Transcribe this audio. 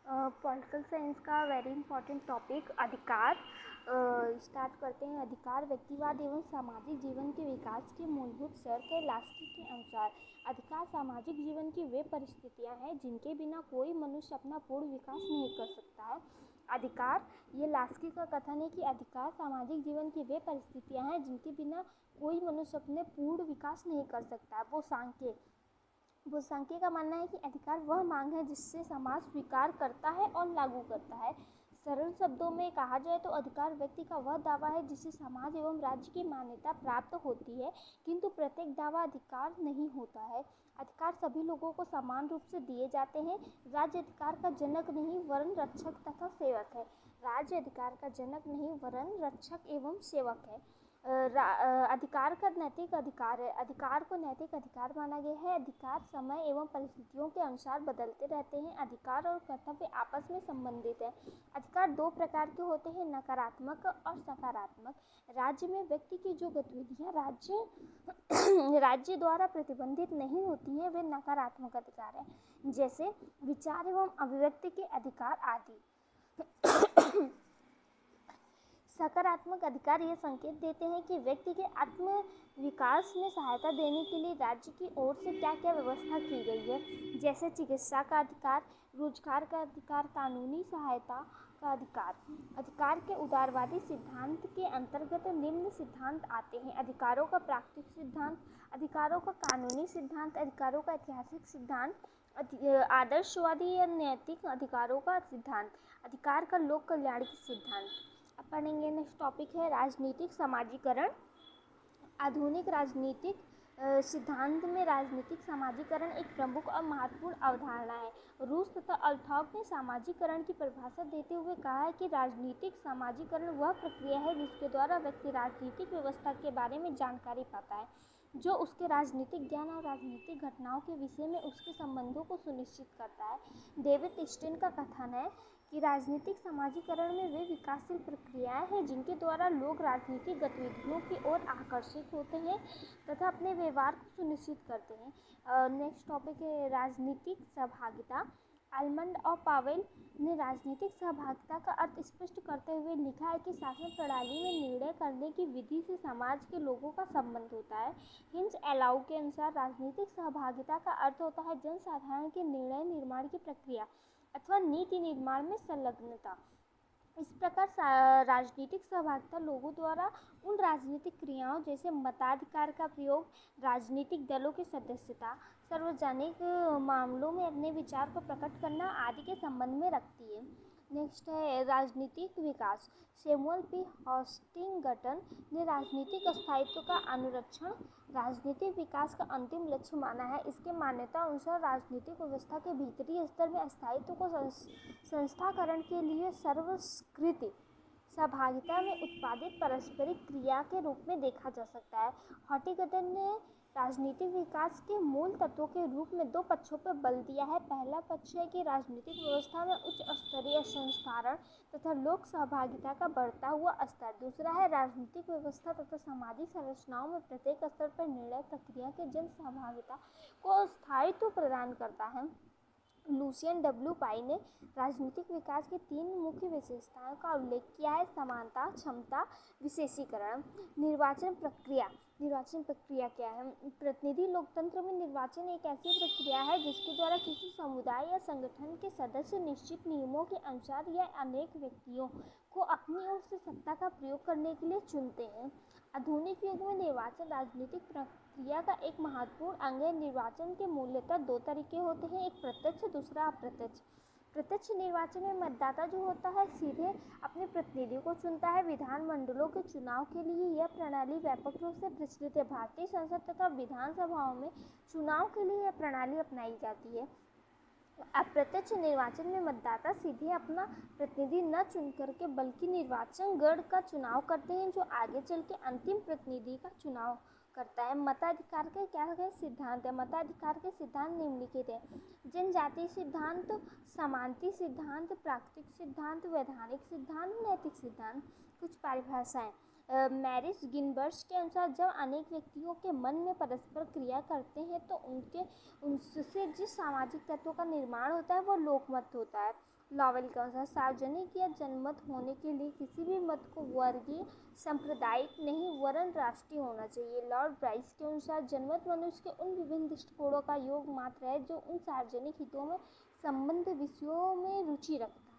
Political science का very important topic अधिकार। Start करते हैं। अधिकार व्यक्तिवाद एवं सामाजिक जीवन के विकास के मूलभूत शर्त है। लास्की के अनुसार अधिकार सामाजिक जीवन की वे परिस्थितियां हैं जिनके बिना कोई मनुष्य अपना पूर्ण विकास नहीं कर सकता है। अधिकार, ये लास्की का कथन है कि अधिकार सामाजिक जीवन की वे परिस्थितियां हैं जिनके बिना कोई मनुष्य अपने पूर्ण विकास नहीं कर सकता है। सांख्य का मानना है कि अधिकार वह मांग है जिससे समाज स्वीकार करता है और लागू करता है। सरल शब्दों में कहा जाए तो अधिकार व्यक्ति का वह दावा है जिससे समाज एवं राज्य की मान्यता प्राप्त होती है, किंतु प्रत्येक दावा अधिकार नहीं होता है। अधिकार सभी लोगों को समान रूप से दिए जाते हैं। राज्य अधिकार का जनक नहीं वरन रक्षक तथा सेवक है। राज्य अधिकार का जनक नहीं वरन रक्षक एवं सेवक है। अधिकार का नैतिक अधिकार है। अधिकार को नैतिक अधिकार माना गया है। अधिकार समय एवं परिस्थितियों के अनुसार बदलते रहते हैं। अधिकार और कर्तव्य आपस में संबंधित है। अधिकार दो प्रकार के होते हैं, नकारात्मक और सकारात्मक। राज्य में व्यक्ति की जो गतिविधियां राज्य द्वारा प्रतिबंधित नहीं होती है वे नकारात्मक अधिकार है, जैसे विचार एवं अभिव्यक्ति के अधिकार आदि। सकारात्मक अधिकार ये संकेत देते हैं कि व्यक्ति के आत्म विकास में सहायता देने के लिए राज्य की ओर से क्या क्या व्यवस्था की गई है, जैसे चिकित्सा का अधिकार, रोजगार का अधिकार, कानूनी सहायता का अधिकार। अधिकार के उदारवादी सिद्धांत के अंतर्गत निम्न सिद्धांत आते हैं: अधिकारों का प्राकृतिक सिद्धांत, अधिकारों का कानूनी सिद्धांत, अधिकारों का ऐतिहासिक सिद्धांत, आदर्शवादी या नैतिक अधिकारों का सिद्धांत, अधिकार का लोक कल्याण की सिद्धांत। अब पढ़ेंगे। नेक्स्ट टॉपिक है राजनीतिक समाजीकरण। आधुनिक राजनीतिक सिद्धांत में राजनीतिक समाजीकरण एक प्रमुख और महत्वपूर्ण अवधारणा है। रूस तथा अल्थॉफ ने समाजीकरण की परिभाषा देते हुए कहा है कि राजनीतिक समाजीकरण वह प्रक्रिया है जिसके द्वारा व्यक्ति राजनीतिक व्यवस्था के बारे में जानकारी पाता है, जो उसके राजनीतिक ज्ञान और राजनीतिक घटनाओं के विषय में उसके संबंधों को सुनिश्चित करता है। डेविड स्टेन का कथन है कि राजनीतिक समाजीकरण में वे विकासशील प्रक्रियाएं हैं जिनके द्वारा लोग राजनीतिक गतिविधियों की ओर आकर्षित होते हैं तथा अपने व्यवहार को सुनिश्चित करते हैं। नेक्स्ट टॉपिक है राजनीतिक सहभागिता। आलमंड और पावेल ने राजनीतिक सहभागिता का अर्थ स्पष्ट करते हुए लिखा है कि शासन प्रणाली में निर्णय करने की विधि से समाज के लोगों का संबंध होता है। हिंज एलाउ के अनुसार राजनीतिक सहभागिता का अर्थ होता है जनसाधारण के निर्णय निर्माण की प्रक्रिया अथवा नीति निर्माण में संलग्नता। इस प्रकार राजनीतिक सहभागिता लोगों द्वारा उन राजनीतिक क्रियाओं जैसे मताधिकार का प्रयोग, राजनीतिक दलों की सदस्यता, सार्वजनिक मामलों में अपने विचार को प्रकट करना आदि के संबंध में रखती है। नेक्स्ट है राजनीतिक विकास। सैमुअल पी हॉस्टिंगटन ने राजनीतिक स्थायित्व का अनुरक्षण राजनीतिक विकास का अंतिम लक्ष्य माना है। इसके मान्यता अनुसार राजनीतिक व्यवस्था के भीतरी स्तर में स्थायित्व को संस्थाकरण के लिए सर्वस्वीकृत सहभागिता में उत्पादित पारस्परिक क्रिया के रूप में देखा जा सकता है। हॉस्टिंगटन ने राजनीतिक विकास के मूल तत्वों के रूप में दो पक्षों पर बल दिया है। पहला पक्ष है कि राजनीतिक व्यवस्था में उच्च स्तरीय संस्करण तथा लोक सहभागिता का बढ़ता हुआ स्तर। दूसरा है राजनीतिक व्यवस्था तथा सामाजिक संरचनाओं में प्रत्येक स्तर पर निर्णय प्रक्रिया के जन सहभागिता को स्थायित्व प्रदान करता है। लुसियन डब्ल्यू पाई ने राजनीतिक विकास की तीन मुख्य विशेषताओं का उल्लेख किया है: समानता, क्षमता, विशेषीकरण। निर्वाचन प्रक्रिया क्या है? प्रतिनिधि लोकतंत्र में निर्वाचन एक ऐसी प्रक्रिया है जिसके द्वारा किसी समुदाय या संगठन के सदस्य निश्चित नियमों के अनुसार या अनेक व्यक्तियों को अपनी ओर से सत्ता का प्रयोग करने के लिए चुनते हैं। आधुनिक युग में निर्वाचन राजनीतिक प्रक्रिया का एक महत्वपूर्ण अंग है। निर्वाचन के मूलतः दो तरीके होते हैं, एक प्रत्यक्ष, दूसरा अप्रत्यक्ष। प्रत्यक्ष निर्वाचन में मतदाता जो होता है सीधे अपने प्रतिनिधि को चुनता है। विधानमंडलों के चुनाव के लिए यह प्रणाली व्यापक रूप से प्रचलित है। भारतीय संसद तथा विधानसभाओं में चुनाव के लिए यह प्रणाली अपनाई जाती है। अप्रत्यक्ष निर्वाचन में मतदाता सीधे अपना प्रतिनिधि न चुन करके बल्कि निर्वाचन गण का चुनाव करते हैं जो आगे चल के अंतिम प्रतिनिधि का चुनाव करता है। मताधिकार के क्या है सिद्धांत है? मताधिकार के सिद्धांत निम्नलिखित है: जनजातीय सिद्धांत, समानता सिद्धांत, प्राकृतिक सिद्धांत, वैधानिक सिद्धांत, नैतिक सिद्धांत। कुछ परिभाषाएं: मैरिस गिनबर्च के अनुसार जब अनेक व्यक्तियों के मन में परस्पर क्रिया करते हैं तो उनसे जिस सामाजिक तत्वों का निर्माण होता है वो लोकमत होता है। लॉवेल के अनुसार सार्वजनिक या जनमत होने के लिए किसी भी मत को वर्गीय, सांप्रदायिक नहीं वरन राष्ट्रीय होना चाहिए। लॉर्ड ब्राइस के अनुसार जनमत मनुष्य के उन विभिन्न दृष्टिकोणों का योग मात्र है जो उन सार्वजनिक हितों में संबंध विषयों में रुचि रखता है।